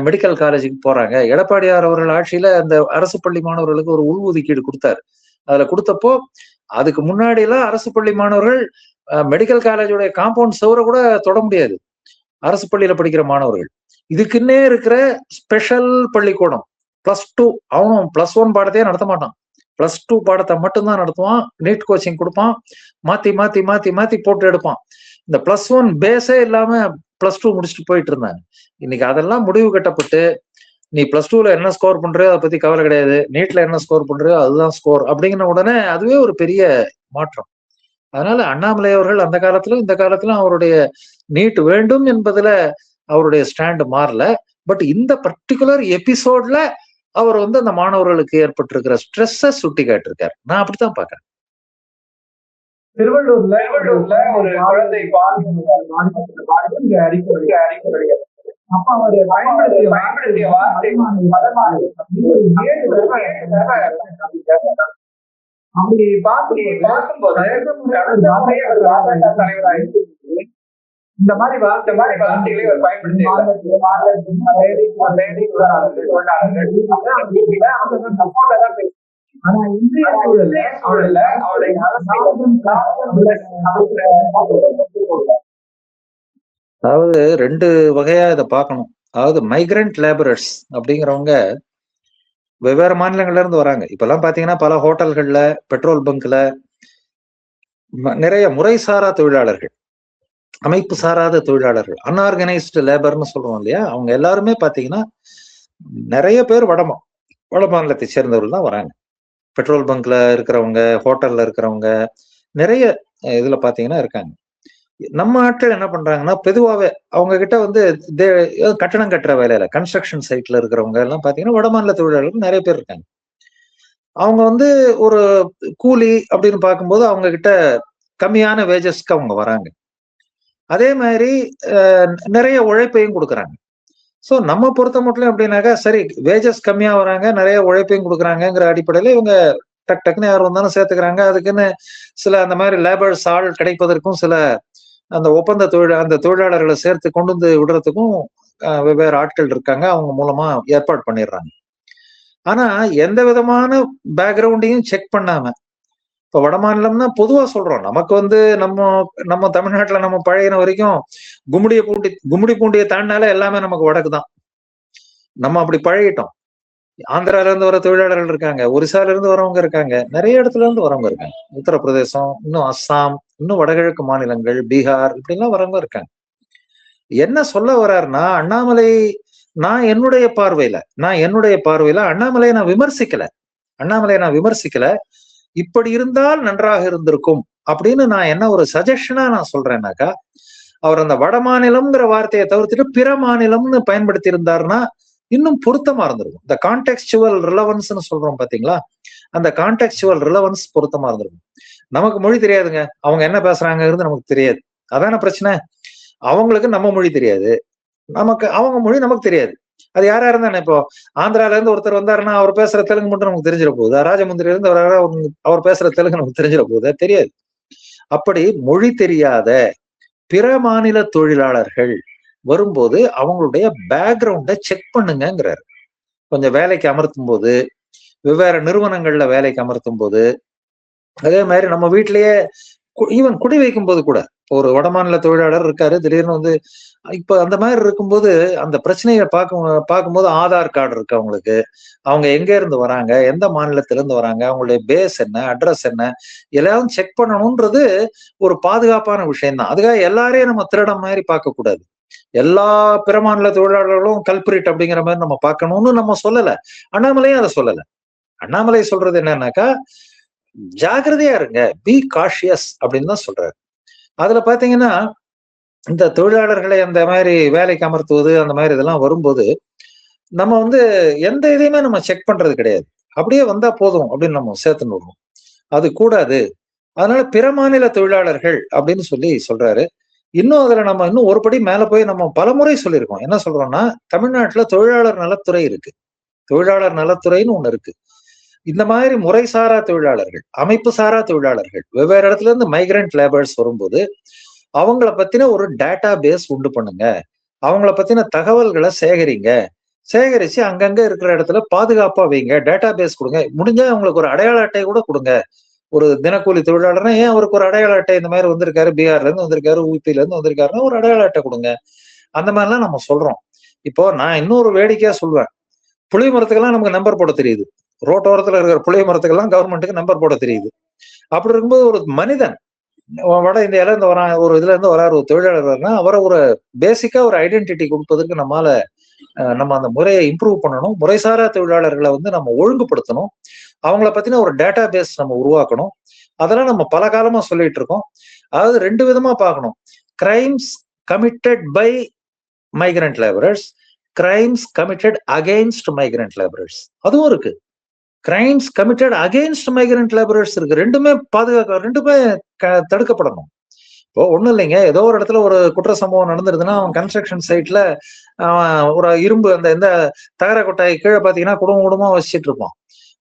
[SPEAKER 2] மெடிக்கல் காலேஜுக்கு போறாங்க. எடப்பாடியார் அவர்கள் ஆட்சியில அந்த அரசு பள்ளி மாணவர்களுக்கு ஒரு உள்ஒதுக்கீடு கொடுத்தாரு. அதுல கொடுத்தப்போ அதுக்கு முன்னாடி எல்லாம் அரசு பள்ளி மாணவர்கள் மெடிக்கல் காலேஜோட காம்பவுண்ட் சுவரை கூட தொட முடியாது அரசு பள்ளியில படிக்கிற மாணவர்கள். இதுக்குன்னே இருக்கிற ஸ்பெஷல் பள்ளிக்கூடம் +2, அவனும் +1 பாடத்தையே நடத்த மாட்டான், +2 பாடத்தை மட்டும்தான் நடத்துவான். நீட் கோச்சிங் கொடுப்பான், மாத்தி போட்டு எடுப்பான். இந்த +1 பேஸே இல்லாம +2 முடிச்சுட்டு போயிட்டு இருந்தாங்க. இன்னைக்கு அதெல்லாம் முடிவு கட்டப்பட்டு நீ +2ல என்ன ஸ்கோர் பண்றியோ அதை பத்தி கவலை கிடையாது, நீட்ல என்ன ஸ்கோர் பண்றியோ அதுதான் ஸ்கோர் அப்படிங்கிற உடனே அதுவே ஒரு பெரிய மாற்றம். அதனால அண்ணாமலை அவர்கள் அந்த காலத்திலும் இந்த காலத்திலும் அவருடைய நீட் வேண்டும் என்பதுல அவருடைய ஸ்டாண்ட் மாறல. பட் இந்த பர்டிகுலர் எபிசோட்ல அவர் அந்த மாணவர்களுக்கு ஏற்பட்டிருக்கிற ஸ்ட்ரெஸ்ஸை சுட்டி காட்டிருக்காரு. நான் அப்படித்தான் பாக்குறேன்.
[SPEAKER 1] திருவள்ளூர்ல ஒரு குழந்தை அப்ப அவருடைய பயன்படுத்திய வார்த்தை அப்படி பார்க்கும்போது இந்த மாதிரி வார்த்தைகளை அவர் பயன்படுத்தி ஆனா இந்திய சூழல்ல அவருடைய
[SPEAKER 2] அதாவது 2 வகையா இதை பார்க்கணும். அதாவது மைக்ரண்ட் லேபரர்ஸ் அப்படிங்கிறவங்க வெவ்வேறு மாநிலங்கள்ல இருந்து வராங்க. இப்பெல்லாம் பாத்தீங்கன்னா பல ஹோட்டல்கள்ல, பெட்ரோல் பங்க்ல நிறைய முறைசாரா தொழிலாளர்கள், அமைப்பு சாராத தொழிலாளர்கள், அன்ஆர்கனைஸ்டு லேபர்னு சொல்றோம் இல்லையா, அவங்க எல்லாருமே பாத்தீங்கன்னா நிறைய பேர் வட மாநிலத்தை சேர்ந்தவர்கள் தான் வராங்க. பெட்ரோல் பங்க்ல இருக்கிறவங்க, ஹோட்டல்ல இருக்கிறவங்க, நிறைய இதுல பாத்தீங்கன்னா இருக்காங்க. நம்ம ஆட்கள் என்ன பண்றாங்கன்னா, பொதுவாவே அவங்க கிட்ட கட்டணம் கட்டுற வேலையில கன்ஸ்ட்ரக்ஷன் சைட்ல இருக்கிறவங்க எல்லாம் பாத்தீங்கன்னா வட மாநில தொழிலாளர்கள் நிறைய பேர் இருக்காங்க. அவங்க ஒரு கூலி அப்படின்னு பார்க்கும்போது அவங்க கிட்ட கம்மியான வேஜஸ்க்கு அவங்க வராங்க. அதே மாதிரி நிறைய உழைப்பையும் கொடுக்குறாங்க. சோ நம்ம பொறுத்த மட்டும் எப்படின்னாக்கா, சரி வேஜஸ் கம்மியா வராங்க, நிறைய உழைப்பையும் கொடுக்குறாங்கிற அடிப்படையில இவங்க டக் டக்குன்னு யார் வந்தாலும் சேர்த்துக்கிறாங்க. அதுக்குன்னு சில அந்த மாதிரி லேபர்ஸ் ஆள் கிடைப்பதற்கும் சில அந்த ஒப்பந்த அந்த தொழிலாளர்களை சேர்த்து கொண்டு வந்து விடுறதுக்கும் வெவ்வேறு ஆட்கள் இருக்காங்க. அவங்க மூலமா ஏற்பாடு பண்ணிடுறாங்க. ஆனா எந்த விதமான பேக்ரவுண்டையும் செக் பண்ணாம, இப்ப வட மாநிலம்னா பொதுவா சொல்றோம். நமக்கு வந்து நம்ம நம்ம தமிழ்நாட்டுல நம்ம பழகின வரைக்கும் கும்மிடி பூண்டியை தாண்டினாலே எல்லாமே நமக்கு வடக்கு தான். நம்ம அப்படி பழகிட்டோம். ஆந்திரால இருந்து வர தொழிலாளர்கள் இருக்காங்க, ஒரிசால இருந்து வரவங்க இருக்காங்க, நிறைய இடத்துல இருந்து வரவங்க இருக்காங்க. உத்தரப்பிரதேசம், இன்னும் அஸ்ஸாம், இன்னும் வடகிழக்கு மாநிலங்கள், பீகார் இப்படிலாம் வரவங்க இருக்காங்க. என்ன சொல்ல வர்றாருன்னா, அண்ணாமலை நான் என்னுடைய பார்வையில அண்ணாமலையை நான் விமர்சிக்கல. இப்படி இருந்தால் நன்றாக இருந்திருக்கும் அப்படின்னு நான் என்ன ஒரு சஜஷனா நான் சொல்றேன்னாக்கா, அவர் அந்த வட மாநிலம்ங்கிற வார்த்தையை தவிர்த்துட்டு பிற மாநிலம்னு பயன்படுத்தி இருந்தாருன்னா இன்னும் பொருத்தமா இருந்திருக்கும். இந்த கான்டெக்சுவல் ரிலவன்ஸ்னு சொல்றோம் பாத்தீங்களா, அந்த கான்டெக்சுவல் ரிலவன்ஸ் பொருத்தமா இருந்திருக்கும். நமக்கு மொழி தெரியாதுங்க, அவங்க என்ன பேசுறாங்கிறது நமக்கு தெரியாது. அதான பிரச்சனை. அவங்களுக்கு நம்ம மொழி தெரியாது, நமக்கு அவங்க மொழி நமக்கு தெரியாது. அது யாரா இருந்தானே, இப்போ ஆந்திரால இருந்து ஒருத்தர் வந்தாருன்னா அவர் பேசுற தெலுங்கு மட்டும் நமக்கு தெரிஞ்சிட போகுது, ராஜமுந்திரில இருந்து அவர் பேசுற தெலுங்கு நமக்கு தெரிஞ்சிட போகுது? தெரியாது. அப்படி மொழி தெரியாத பிற மாநில தொழிலாளர்கள் வரும்போது அவங்களுடைய பேக்ரவுண்டை செக் பண்ணுங்கிறாரு. கொஞ்சம் வேலைக்கு அமர்த்தும் போது, வெவ்வேறு நிறுவனங்கள்ல வேலைக்கு அமர்த்தும் போது, அதே மாதிரி நம்ம வீட்டிலேயே ஈவன் குடி வைக்கும் போது கூட, ஒரு வடமாநில தொழிலாளர் இருக்காரு, திடீர்னு வந்து இப்ப அந்த மாதிரி இருக்கும்போது அந்த பிரச்சனையை பார்க்கும்போது ஆதார் கார்டு இருக்கு அவங்களுக்கு, அவங்க எங்க இருந்து வராங்க, எந்த மாநிலத்தில இருந்து வராங்க, அவங்களுடைய பேஸ் என்ன, அட்ரஸ் என்ன, எல்லாரும் செக் பண்ணணும்ன்றது ஒரு பாதுகாப்பான விஷயம் தான். அதுக்காக எல்லாரையும் நம்ம திருடம் மாதிரி பார்க்க கூடாது. எல்லா பிற மாநில தொழிலாளர்களும் கல்பிரிட் அப்படிங்கிற மாதிரி நம்ம பார்க்கணும்னு நம்ம சொல்லல. அண்ணாமலையும் அதை சொல்லல. அண்ணாமலை சொல்றது என்னன்னாக்கா, ஜாகிரதையா இருங்க, பி காஷியஸ் அப்படின்னு தான் சொல்றாரு. அதுல பாத்தீங்கன்னா, இந்த தொழிலாளர்களை அந்த மாதிரி வேலைக்கு அமர்த்துவது அந்த மாதிரி இதெல்லாம் வரும்போது நம்ம வந்து எந்த இதையுமே நம்ம செக் பண்றது கிடையாது. அப்படியே வந்தா போதும் அப்படின்னு நம்ம சேர்த்துன்னு வருவோம். அது கூடாது. அதனால பிற மாநில தொழிலாளர்கள் அப்படின்னு சொல்லி சொல்றாரு. இன்னும் அதுல நம்ம இன்னும் ஒரு படி மேல போய் நம்ம பலமுறை சொல்லியிருக்கோம். என்ன சொல்றோம்னா, தமிழ்நாட்டுல தொழிலாளர் நலத்துறை இருக்கு. தொழிலாளர் நலத்துறைன்னு ஒண்ணு இருக்கு. இந்த மாதிரி முறைசாரா தொழிலாளர்கள், அமைப்பு சாரா தொழிலாளர்கள், வெவ்வேறு இடத்துல இருந்து மைக்ரண்ட் லேபர்ஸ் வரும்போது அவங்கள பத்தின ஒரு டேட்டா பேஸ் உண்டு பண்ணுங்க. அவங்கள பத்தின தகவல்களை சேகரிச்சு அங்கங்க இருக்கிற இடத்துல பாதுகாப்பா வைங்க. டேட்டா பேஸ் கொடுங்க. முடிஞ்சா அவங்களுக்கு ஒரு அடையாள அட்டை கூட கொடுங்க. ஒரு தினக்கூலி தொழிலாளர்னா ஏன் அவருக்கு ஒரு அடையாள அட்டை, இந்த மாதிரி வந்திருக்காரு, பீகார்ல இருந்து வந்திருக்காரு, ஊபில இருந்து வந்திருக்காருன்னா ஒரு அடையாள அட்டை கொடுங்க. அந்த மாதிரிலாம் நம்ம சொல்றோம். இப்போ நான் இன்னொரு வேடிக்கையா சொல்வேன், புளிய மரத்துக்கெல்லாம் நமக்கு நம்பர் போட தெரியுது. ரோட்டோரத்துல இருக்கிற புளிய மரத்துக்கெல்லாம் கவர்மெண்ட்டுக்கு நம்பர் போட தெரியுது. அப்படி இருக்கும்போது ஒரு மனிதன் வட இந்தியால இருந்து வரான், ஒரு இதுல இருந்து வராரு, ஒரு தொழிலாளர் வரனா அவரை ஒரு பேசிக்கா ஒரு ஐடென்டிட்டி கொடுப்பதற்கு நம்ம அந்த முறையை இம்ப்ரூவ் பண்ணணும். முறைசாரா தொழிலாளர்களை வந்து நம்ம ஒழுங்குபடுத்தணும். அவங்கள பத்தின ஒரு டேட்டா பேஸ் நம்ம உருவாக்கணும். அதெல்லாம் நம்ம பல காலமா சொல்லிட்டு இருக்கோம். அதாவது 2 விதமா பார்க்கணும். Crimes committed by migrant labourers, crimes committed against migrant labourers, அதுவும் இருக்கு. Crimes committed against migrant labourers இருக்கு. ரெண்டுமே தடுக்கப்படணும். இப்போ ஒண்ணும் இல்லைங்க, ஏதோ ஒரு இடத்துல ஒரு குற்ற சம்பவம் நடந்துருதுன்னா அவன் கன்ஸ்ட்ரக்ஷன் சைட்ல ஒரு இரும்பு அந்த இந்த தகர கொட்டாய் கீழே பாத்தீங்கன்னா குடும்பமா வசிச்சுட்டு இருப்பான்.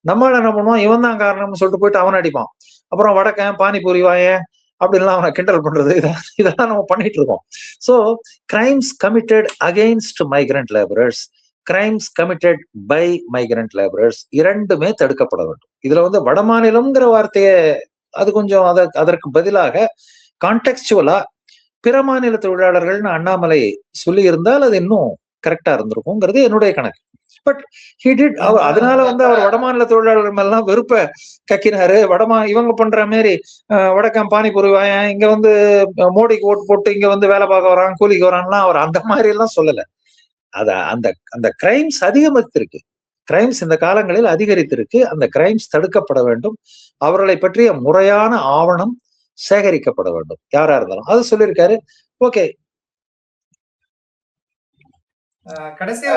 [SPEAKER 2] நம்மளால என்ன பண்ணுவோம், இவன் தான் காரணம்னு சொல்லிட்டு போயிட்டு அவன் அடிப்பான். அப்புறம் வடக்கன் பானிபூரி வாயன் அப்படின்லாம் அவனை கிண்டல் பண்றது, இதெல்லாம் நம்ம பண்ணிட்டு இருக்கோம். So crimes committed against migrant labourers, crimes committed by migrant labourers இரண்டுமே தடுக்கப்பட வேண்டும். இதுல வந்து வட மாநிலம்ங்கிற வார்த்தையை அது கொஞ்சம் அதற்கு பதிலாக கான்டெக்சுவலா பிற மாநில தொழிலாளர்கள்னு அண்ணாமலை சொல்லி இருந்தால் அது இன்னும் கரெக்டா இருந்திருக்கும்ங்கிறது என்னுடைய கணக்கு. But he did. அதனால வந்து அவர் வடமாநில தொழிலாளர்கள் மேலாம் வெறுப்ப கக்கினாரு. இவங்க பண்ற மாதிரி வடக்கம் பானிபூரி வாயன் இங்க வந்து மோடிக்கு ஓட்டு போட்டு இங்க வந்து வேலை பார்க்க வரான், கூலிக்கு வரான்லாம் அவர் அந்த மாதிரி எல்லாம் சொல்லல. அந்த அந்த கிரைம்ஸ் அதிகரித்திருக்கு. கிரைம்ஸ் இந்த காலங்களில் அதிகரித்திருக்கு. அந்த கிரைம்ஸ் தடுக்கப்பட வேண்டும். அவர்களை பற்றிய முறையான ஆவணம் சேகரிக்கப்பட வேண்டும், யாரா இருந்தாலும். அது சொல்லியிருக்காரு. ஓகே.
[SPEAKER 1] கடைசியா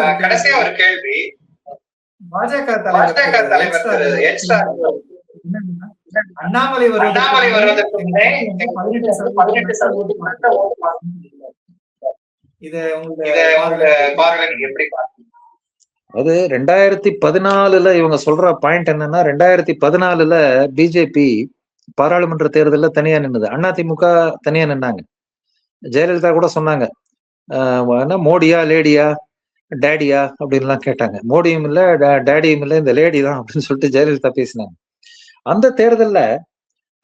[SPEAKER 1] ஒரு கேள்வி. பாஜக தலைவர் அண்ணாமலை வருவதற்கு இத உங்க பார்வையில நீங்க எப்படி பாக்குறீங்க?
[SPEAKER 2] அது 2014 இவங்க சொல்ற பாயிண்ட் என்னன்னா, 2014 பிஜேபி பாராளுமன்ற தேர்தல்ல தனியா நின்னுது. அதிமுக தனியா நின்னாங்க. ஜெயலலிதா கூட சொன்னாங்க, என்ன மோடியா லேடியா டேடியா அப்படின்லாம் கேட்டாங்க. மோடியும் இல்ல டேடியும் இல்ல, இந்த லேடி தான் அப்படின்னு சொல்லிட்டு ஜெயலலிதா பேசினாங்க. அந்த தேர்தல்ல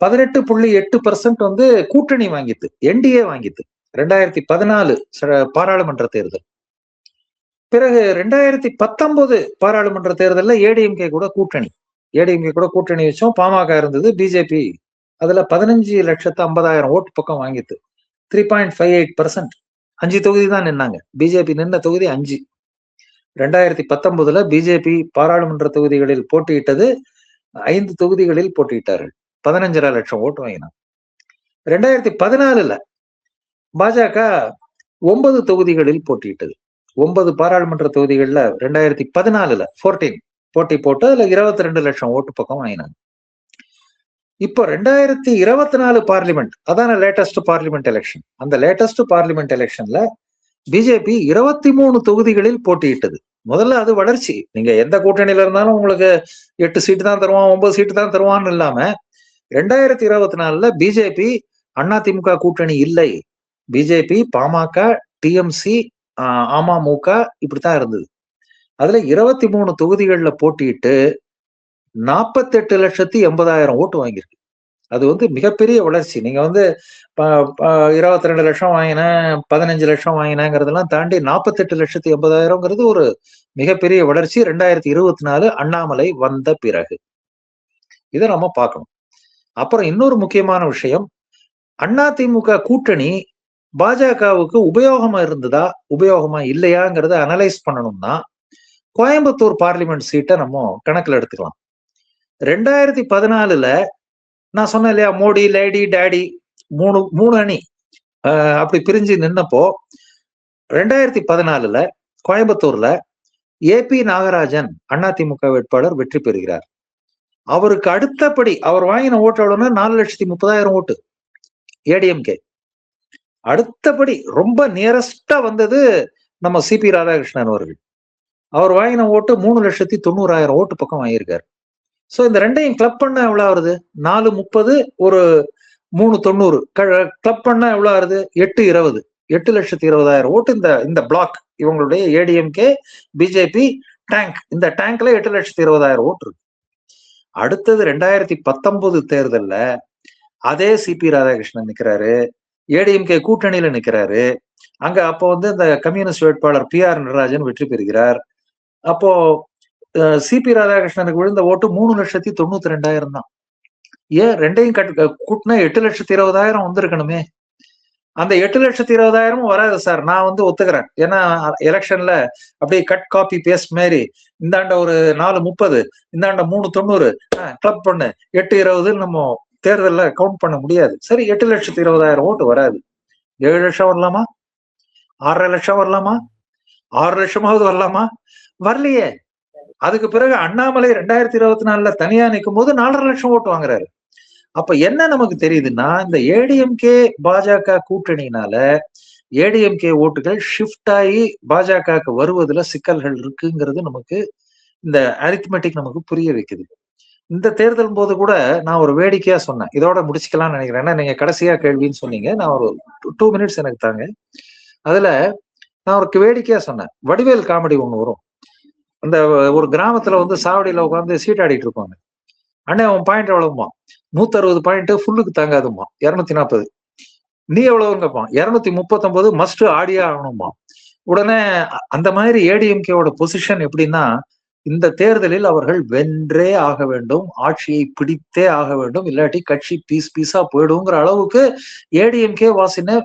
[SPEAKER 2] 18.8% வந்து கூட்டணி வாங்கித்து, என்டிஏ வாங்கித்து 2014 பாராளுமன்ற தேர்தல். பிறகு 2019 பாராளுமன்ற தேர்தல்ல ஏடிஎம்கே கூட கூட்டணி வச்சோம். பாமக இருந்தது, பிஜேபி அதுல 15,50,000 ஓட்டு பக்கம் வாங்கித்து 3.58%. 5 தொகுதி தான் நின்னாங்க. பிஜேபி நின்ன தொகுதி 5. 2019 பிஜேபி பாராளுமன்ற தொகுதிகளில் போட்டியிட்டது 5 தொகுதிகளில் போட்டியிட்டார்கள். 15.5 லட்சம் ஓட்டு வாங்கினாங்க. 2014 பாஜக 9 தொகுதிகளில் போட்டியிட்டது. 9 பாராளுமன்ற தொகுதிகள்ல 2014 14 போட்டி போட்டு அதுல 22 லட்சம் ஓட்டு பக்கம் வாங்கினாங்க. இப்போ 2024 பார்லிமெண்ட், அதான லேட்டஸ்ட் பார்லிமெண்ட் எலெக்ஷன். அந்த லேட்டஸ்ட் பார்லிமெண்ட் எலெக்ஷன்ல பிஜேபி 23 தொகுதிகளில் போட்டியிட்டது. முதல்ல அது வளர்ச்சி. நீங்க எந்த கூட்டணியில இருந்தாலும் உங்களுக்கு 8 சீட்டு தான் தருவான், 9 சீட்டு தான் தருவான்னு இல்லாம 2024 பிஜேபி அதிமுக கூட்டணி இல்லை. பிஜேபி, பாமக, டிஎம்சி, அமமுக இப்படித்தான் இருந்தது. அதுல 23 தொகுதிகள்ல போட்டியிட்டு 48,80,000 ஓட்டு வாங்கியிருக்கு. அது வந்து மிகப்பெரிய வளர்ச்சி. நீங்க வந்து 22 லட்சம் வாங்கினேன், 15 லட்சம் வாங்கினேங்கிறதெல்லாம் தாண்டி 48,80,000ங்கிறது ஒரு மிகப்பெரிய வளர்ச்சி 2024 அண்ணாமலை வந்த பிறகு. இதை நம்ம பார்க்கணும். அப்புறம் இன்னொரு முக்கியமான விஷயம், அதிமுக கூட்டணி பாஜகவுக்கு உபயோகமா இருந்ததா உபயோகமா இல்லையாங்கிறத அனலைஸ் பண்ணணும்னா கோயம்புத்தூர் பார்லிமெண்ட் சீட்டை நம்ம கணக்குல எடுத்துக்கலாம். 2014 நான் சொன்னேன் இல்லையா, மோடி லேடி டேடி மூணு அணி அப்படி பிரிஞ்சு நின்னப்போ 2014 கோயம்புத்தூர்ல ஏபி நாகராஜன் அதிமுக வேட்பாளர் வெற்றி பெறுகிறார். அவருக்கு அடுத்தபடி அவர் வாங்கின ஓட்டு எவ்வளவுன்னா 4,30,000 ஓட்டு ஏடிஎம்கே. அடுத்தபடி ரொம்ப நியரஸ்டா வந்தது நம்ம சிபி ராதாகிருஷ்ணன் அவர்கள். அவர் வாங்கின ஓட்டு 3,90,000 ஓட்டு பக்கம் வாங்கியிருக்காரு. சோ இந்த ரெண்டையும் கிளப் பண்ண எவ்வளவு வருது? 4,30 ஒரு 3,90 கிளப் பண்ண எவ்வளவு வருது? 8,20 8,20,000 ஓட்டு இந்த பிளாக் இவங்களுடைய ஏடிஎம்கே பிஜேபி டேங்க். இந்த டேங்க்ல 8,20,000 ஓட்டு இருக்கு. அடுத்தது 2019 தேர்தல்ல அதே சிபி ராதாகிருஷ்ணன் நிக்கிறாரு, ஏடிஎம்கே கூட்டணியில நிக்கிறாரு. அங்க அப்போ வந்து இந்த கம்யூனிஸ்ட் வேட்பாளர் PR நடராஜன் வெற்றி பெறுகிறார். அப்போ சிபி ராதாகிருஷ்ணனுக்கு விழுந்த ஓட்டு 3,92,000 தான். ஏன் ரெண்டையும் கூட்டினா 8,20,000 வந்திருக்கணுமே. அந்த 8,20,000 வராது சார், நான் வந்து ஒத்துக்கிறேன். ஏன்னா எலெக்ஷன்ல அப்படியே கட் காப்பி பேஸ்ட் மாதிரி இந்தாண்ட ஒரு 4,30 இந்தாண்ட 3,90 கிளப் பண்ணு 8,20 நம்ம தேர்தல்ல கவுண்ட் பண்ண முடியாது. சரி, 8,20,000 ஓட்டு வராது. 7 லட்சம் வரலாமா? 6.5 லட்சம் வரலாமா? 6 லட்சமாவது வரலாமா? வரலையே. அதுக்கு பிறகு அண்ணாமலை 2024 தனியா நிற்கும் போது 4.5 லட்சம் ஓட்டு வாங்குறாரு. அப்ப என்ன நமக்கு தெரியுதுன்னா, இந்த ஏடிஎம்கே பாஜக கூட்டணியினால ஏடிஎம்கே ஓட்டுகள் ஷிஃப்ட் ஆகி பாஜகவுக்கு வருவதுல சிக்கல்கள் இருக்குங்கிறது நமக்கு இந்த அரித்மெட்டிக் நமக்கு புரிய வைக்குது. இந்த தேர்தல் போது கூட நான் ஒரு வேடிக்கையா சொன்னேன், இதோட முடிச்சுக்கலாம்னு நினைக்கிறேன். ஏன்னா நீங்க கடைசியா கேள்வின்னு சொன்னீங்க, நான் ஒரு 2 மினிட்ஸ் எனக்கு தாங்க. அதுல நான் ஒரு வேடிக்கையா சொன்னேன், வடிவேல் காமெடி ஒண்ணு வரும். அந்த ஒரு கிராமத்துல வந்து சாவடியில உட்காந்து சீட்டாடிட்டு இருப்பாங்க. அண்ணே அவன் பாயிண்ட் எவ்வளவுமா? 160 பாயிண்ட் ஃபுல்லுக்கு தாங்காதுமா, 240. நீ எவ்வளவுன்னு கேட்பான், 239 மஸ்ட் ஆடியா ஆகணுமா. உடனே அந்த மாதிரி ஏடிஎம்கேவோட பொசிஷன் எப்படின்னா, இந்த தேர்தலில் அவர்கள் வென்றே ஆக வேண்டும், ஆட்சியை பிடித்தே ஆக வேண்டும், இல்லாட்டி கட்சி பீஸா போயிடுங்கிற அளவுக்கு ஏடிஎம்கே வாசின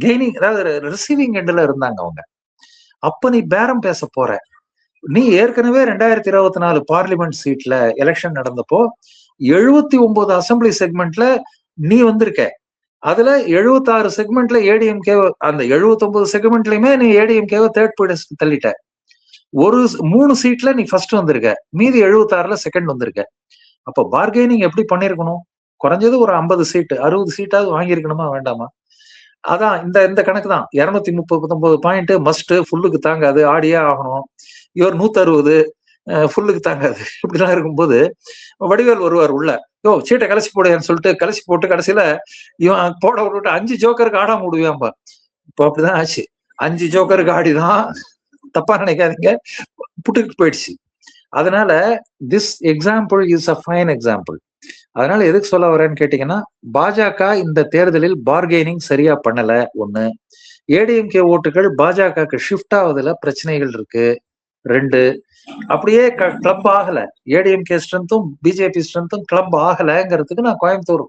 [SPEAKER 2] கெய்னிங், அதாவது ரிசீவிங் எண்ட்ல இருந்தாங்க அவங்க. அப்ப நீ பேரம் பேச போற. நீ ஏற்கனவே 2024 பார்லிமெண்ட் சீட்ல எலெக்ஷன் நடந்தப்போ 79 அசம்பிளி செக்மெண்ட்ல நீ வந்திருக்க. அதுல 76 செக்மெண்ட்ல ஏடிஎம்கே, அந்த 79 செக்மெண்ட்லயுமே நீ ஏடிஎம்கேவை தேர்ட் பிளேஸ் தள்ளிட்ட. 3 சீட்ல நீ ஃபர்ஸ்ட் வந்திருக்க, மீதி 76ல செகண்ட் வந்திருக்க. அப்ப பார்கெனிங் எப்படி பண்ணிருக்கணும்? குறைஞ்சது ஒரு 50 சீட்டு 60 சீட்டாவது வாங்கியிருக்கணுமா வேண்டாமா? அதான் இந்த கணக்கு தான். 239 பாயிண்ட் மஸ்ட், ஃபுல்லுக்கு தாங்காது, ஆடியே ஆகணும். இவர் 160 ஃபுல்லுக்கு தாங்காது. இப்படிலாம் இருக்கும்போது வடிவேல் வருவார் உள்ள, யோ சீட்டை கலசி போடுன்னு சொல்லிட்டு கலசி போட்டு கடைசியில இவன் போட விட்டு 5 ஜோக்கருக்கு ஆடாம விடுவான்பா. இப்போ அப்படிதான் ஆச்சு. 5 ஜோக்கருக்கு ஆடிதான், தப்பா நினைக்காதீங்க, புட்டுக்கு போயிடுச்சு. அதனால this example is a fine example. அதனால எதுக்கு சொல்ல வரேன்னு கேட்டீங்கன்னா, பாஜக இந்த தேர்தலில் பார்கெனிங் சரியா பண்ணல. ஒண்ணு, ஏடிஎம்கே ஓட்டுகள் பாஜகவுக்கு ஷிஃப்ட் ஆகுதுல பிரச்சனைகள் இருக்கு. 2, அப்படியே கிளப் ஆகல, ஏடிஎம்கே ஸ்ட்ரென்த்தும் பிஜேபி ஸ்ட்ரென்த்தும் கிளப் ஆகலங்கிறதுக்கு நான் கோயம்புத்தூர்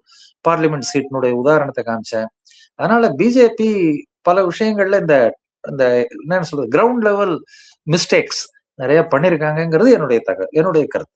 [SPEAKER 2] பார்லிமெண்ட் சீட்டினுடைய உதாரணத்தை காமிச்சேன். அதனால பிஜேபி பல விஷயங்கள்ல இந்த என்னன்னு சொல்றது, கிரவுண்ட் லெவல் மிஸ்டேக்ஸ் நிறைய பண்ணிருக்காங்கிறது என்னுடைய கருத்து.